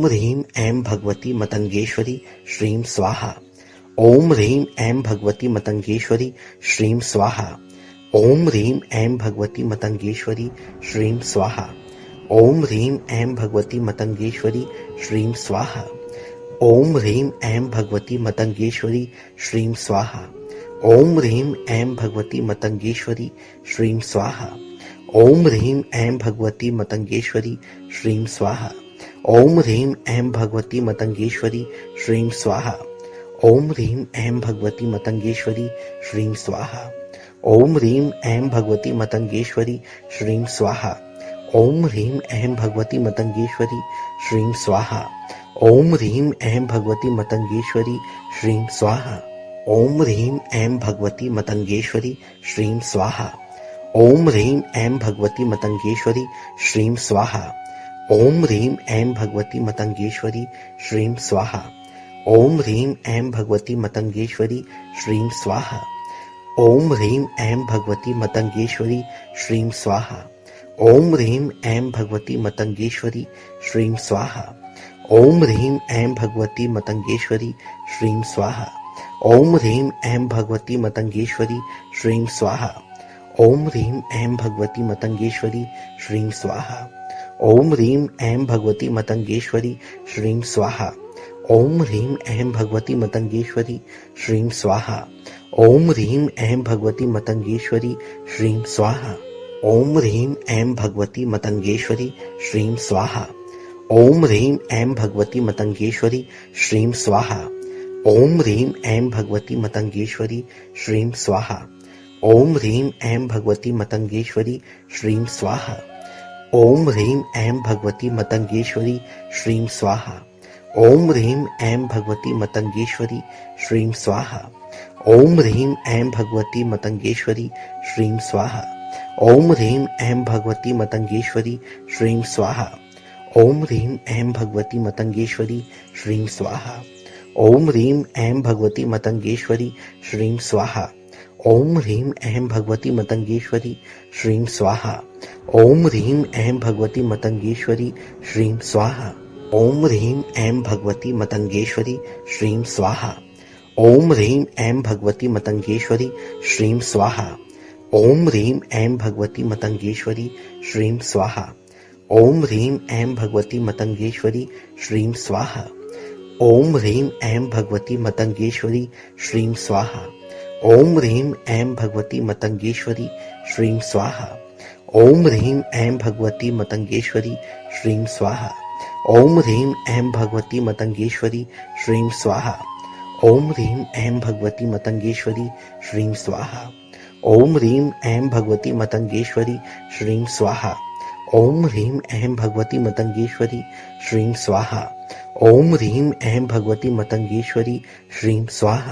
ओम ह्रीं ऐं भगवती मतंगेश्वरी श्रीं स्वाहा। ओम ह्रीं ऐं भगवती मतंगेश्वरी श्रीं स्वाहा। ओम ह्रीं ऐं भगवती मतंगेश्वरी श्रीं स्वाहा। ओम ह्रीं ऐं भगवती मतंगेश्वरी श्रीं स्वाहा। ओम ह्रीं ऐं भगवती मतंगेश्वरी श्रीं स्वाहा। ओम ह्रीं ऐं भगवती मतंगेश्वरी श्रीं स्वाहा। ओम ह्रीं ऐं भगवती मतंगेश्वरी श्रीं स्वाहा। ओम ह्रीं ऐं भगवती मतंगेश्वरी श्रीं स्वाहा। ओम ह्रीं ऐं भगवती मतंगेश्वरी श्रीं स्वाहा। ओम ह्रीं ऐं भगवती मतंगेश्वरी श्रीं स्वाहा। ओम ह्रीं ऐं भगवती मतंगेश्वरी श्रीं स्वाहा। ओम ह्रीं ऐं भगवती मतंगेश्वरी श्रीं स्वाहा। ओम ह्रीं ऐं भगवती मतंगेश्वरी श्रीं स्वाहा। ओम ह्रीं ऐं भगवती मतंगेश्वरी श्रीं स्वाहा। ओम ह्रीं ऐं भगवती मतंगेश्वरी श्रीं स्वाहा। ओम ह्रीं ऐं भगवती मतंगेश्वरी श्रीं स्वाहा। ओम ह्रीं ऐं भगवती मतंगेश्वरी श्रीं स्वाहा। ओम ह्रीं ऐं भगवती मतंगेश्वरी श्रीं स्वाहा। ओम ह्रीं ऐं भगवती मतंगेश्वरी श्रीं स्वाहा। ओम ह्रीं ऐं भगवती मतंगेश्वरी श्रीं स्वाहा। ओम ह्रीं ऐं भगवती मतंगेश्वरी श्रीं स्वाहा। ओम ह्रीं ऐं भगवती मतंगेश्वरी श्रीं स्वाहा। ओम ह्रीं ऐं भगवती मतंगेश्वरी श्रीं स्वाहा। ओम ह्रीं ऐं भगवती मतंगेश्वरी श्रीं स्वाहा। ओम ह्रीं ऐं भगवती मतंगेश्वरी श्रीं स्वाहा। ओम ह्रीं ऐं भगवती मतंगेश्वरी श्रीं स्वाहा। ओम ह्रीं ऐं भगवती मतंगेश्वरी श्रीं स्वाहा। ओम ह्रीं ऐं भगवती मतंगेश्वरी श्रीं स्वाहा। ओम ह्रीं ऐं भगवती मतंगेश्वरी श्रीं स्वाहा। ओम ह्रीं ऐं भगवती मतंगेश्वरी श्रीं स्वाहा। ओम ह्रीं ऐं भगवती मतंगेश्वरी श्रीं स्वाहा। ओम ह्रीं ऐं भगवती मतंगेश्वरी श्रीं स्वाहा। ओम ह्रीं ऐं भगवती मतंगेश्वरी श्रीं स्वाहा। ओम ह्रीं ऐं भगवती मतंगेश्वरी श्रीं स्वाहा। ओम ह्रीं ऐं भगवती मतंगेश्वरी श्रीं स्वाहा। ओम ह्रीं ऐं भगवती मतंगेश्वरी श्रीं स्वाहा। ओम ह्रीं ऐं भगवती मतंगेश्वरी श्रीं स्वाहा। ओम ह्रीं ऐं भगवती मतंगेश्वरी श्रीं स्वाहा। ओम ह्रीं ऐं भगवती मतंगेश्वरी श्रीं स्वाहा। ओम ह्रीं ऐं भगवती मतंगेश्वरी श्रीं स्वाहा। ओम ह्रीं ऐं भगवती मतंगेश्वरी श्रीं स्वाहा। ओम ह्रीं ऐं भगवती मतंगेश्वरी श्रीं स्वाहा। ओम ह्रीं ऐं भगवती मतंगेश्वरी श्रीं स्वाहा। ओम ह्रीं ऐं भगवती मतंगेश्वरी श्रीं स्वाहा। ओम ह्रीं ऐं भगवती मतंगेश्वरी श्रीं स्वाहा। ओम ह्रीं ऐं भगवती मतंगेश्वरी श्रीं स्वाहा। ओम ह्रीं ऐं भगवती मतंगेश्वरी श्रीं स्वाहा। ओम ह्रीं ऐं भगवती मतंगेश्वरी श्रीं स्वाहा। ओम ह्रीं ऐं भगवती मतंगेश्वरी श्रीं स्वाहा।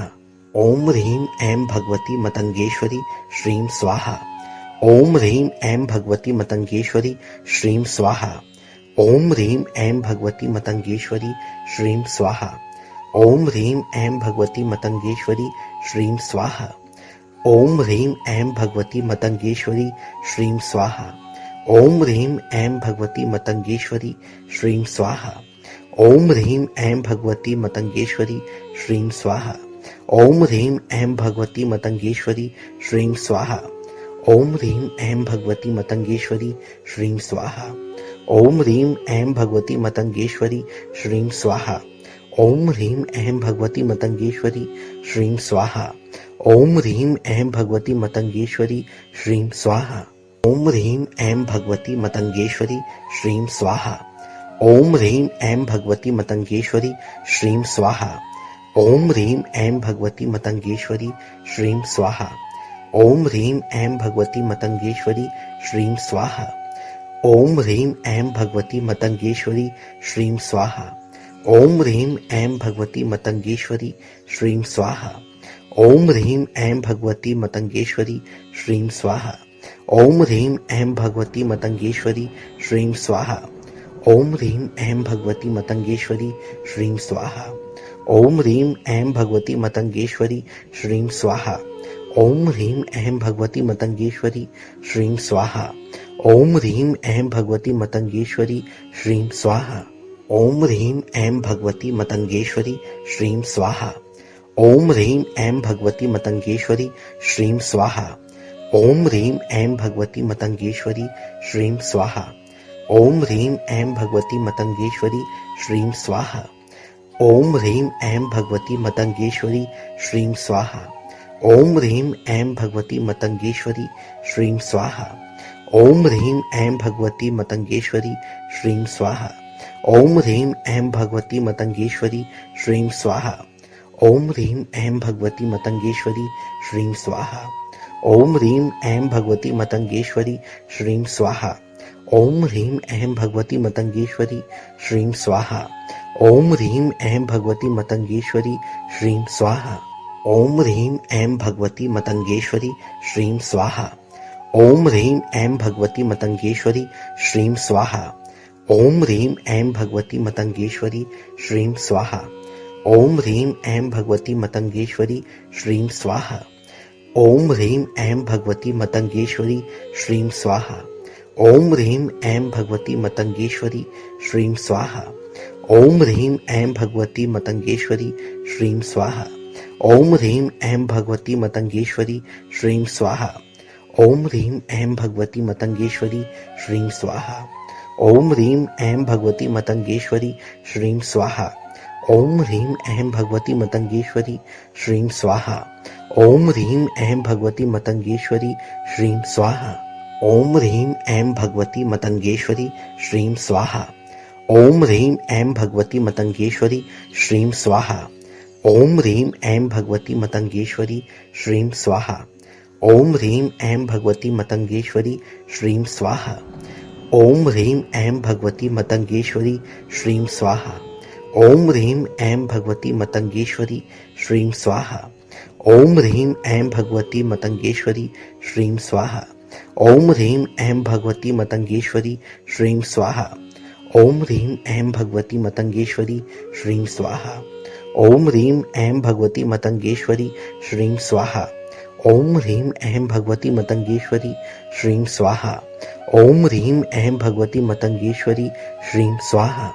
ओम ह्रीं ऐं भगवती मतंगेश्वरी श्रीं स्वाहा। ओम ह्रीं ऐं भगवती मतंगेश्वरी श्रीं स्वाहा। ओम ह्रीं ऐं भगवती मतंगेश्वरी श्रीं स्वाहा। ओम ह्रीं ऐं भगवती मतंगेश्वरी श्रीं स्वाहा। ओम ह्रीं ऐं भगवती मतंगेश्वरी श्रीं स्वाहा। ओम ह्रीं ऐं भगवती मतंगेश्वरी श्रीं स्वाहा। ओम ह्रीं ऐं भगवती मतंगेश्वरी श्रीं स्वाहा। ओम ह्रीं ऐं भगवती मतंगेश्वरी श्रीं स्वाहा। ओम ह्रीं ऐं भगवती मतंगेश्वरी श्रीं स्वाहा। ओम ह्रीं ऐं भगवती मतंगेश्वरी श्रीं स्वाहा। ओम ह्रीं ऐं भगवती मतंगेश्वरी श्रीं स्वाहा। ओम ह्रीं ऐं भगवती मतंगेश्वरी श्रीं स्वाहा। ओम ह्रीं ऐं भगवती मतंगेश्वरी श्रीं स्वाहा। ओम ह्रीं ऐं भगवती मतंगेश्वरी श्रीं स्वाहा। ओम ह्रीं ऐं भगवती मतंगेश्वरी श्रीं स्वाहा। ओम ह्रीं ऐं भगवती मतंगेश्वरी श्रीं स्वाहा। ओम ह्रीं ऐं भगवती मतंगेश्वरी श्रीं स्वाहा। ओम ह्रीं ऐं भगवती मतंगेश्वरी श्रीं स्वाहा। ओम ह्रीं ऐं भगवती मतंगेश्वरी श्रीं स्वाहा। ओम ह्रीं ऐं भगवती मतंगेश्वरी श्रीं स्वाहा। ओम ह्रीं ऐं भगवती मतंगेश्वरी श्रीं स्वाहा। ओम ह्रीं ऐं भगवती मतंगेश्वरी श्रीं स्वाहा। ओम ह्रीं ऐं भगवती मतंगेश्वरी श्रीं स्वाहा। ओम ह्रीं ऐं भगवती मतंगेश्वरी श्रीं स्वाहा। ओम ह्रीं ऐं भगवती मतंगेश्वरी श्रीं स्वाहा। ओम ह्रीं ऐं भगवती मतंगेश्वरी श्रीं स्वाहा। ओम ह्रीं ऐं भगवती मतंगेश्वरी श्रीं स्वाहा। ओम ह्रीं ऐं भगवती मतंगेश्वरी श्रीं स्वाहा। ओम ह्रीं ऐं भगवती मतंगेश्वरी श्रीं स्वाहा। ओम ह्रीं ऐं भगवती मतंगेश्वरी श्रीं स्वाहा। ओम ह्रीं ऐं भगवती मतंगेश्वरी श्रीं स्वाहा। ओम ह्रीं ऐं भगवती मतंगेश्वरी श्रीं स्वाहा। ओम ह्रीं ऐं भगवती मतंगेश्वरी श्रीं स्वाहा। ओम ह्रीं ऐं भगवती मतंगेश्वरी श्रीं स्वाहा। ओम ह्रीं ऐं भगवती मतंगेश्वरी श्रीं स्वाहा। ओम ह्रीं ऐं भगवती मतंगेश्वरी श्रीं स्वाहा। ओम ह्रीं ऐं भगवती मतंगेश्वरी श्रीं स्वाहा। ओम ह्रीं ऐं भगवती मतंगेश्वरी श्रीं स्वाहा। ओम ह्रीं ऐं भगवती मतंगेश्वरी श्रीं स्वाहा। ओम ह्रीं ऐं भगवती मतंगेश्वरी श्रीं स्वाहा। ओम ह्रीं ऐं भगवती मतंगेश्वरी श्रीं स्वाहा। ओम ह्रीं ऐं भगवती मतंगेश्वरी श्रीं स्वाहा। ओम ह्रीं ऐं भगवती मतंगेश्वरी श्रीं स्वाहा। ओम ह्रीं ऐं भगवती मतंगेश्वरी श्रीं स्वाहा। ओम ह्रीं ऐं भगवती मतंगेश्वरी श्रीं स्वाहा। ओम ह्रीं ऐं भगवती मतंगेश्वरी श्रीं स्वाहा। ओम ह्रीं ऐं भगवती मतंगेश्वरी श्रीं स्वाहा। ओम ह्रीं ऐं भगवती मतंगेश्वरी श्रीं स्वाहा। ओम ह्रीं ऐं भगवती मतंगेश्वरी श्रीं स्वाहा। ओम ह्रीं ऐं भगवती मतंगेश्वरी श्रीं स्वाहा। ओम ह्रीं ऐं भगवती मतंगेश्वरी श्रीं स्वाहा। ओम ह्रीं ऐं भगवती मतंगेश्वरी श्रीं स्वाहा। ओम ह्रीं ऐं भगवती मतंगेश्वरी श्रीं स्वाहा। ओम ह्रीं ऐं भगवती मतंगेश्वरी श्रीं स्वाहा। ओम ह्रीं ऐं भगवती मतंगेश्वरी श्रीं स्वाहा। ओम ह्रीं ऐं भगवती मतंगेश्वरी श्रीं स्वाहा। ओम ह्रीं ऐं भगवती मतंगेश्वरी श्रीं स्वाहा। ओम ह्रीं ऐं भगवती मतंगेश्वरी श्रीं स्वाहा। ओम ह्रीं ऐं भगवती मतंगेश्वरी श्रीं स्वाहा।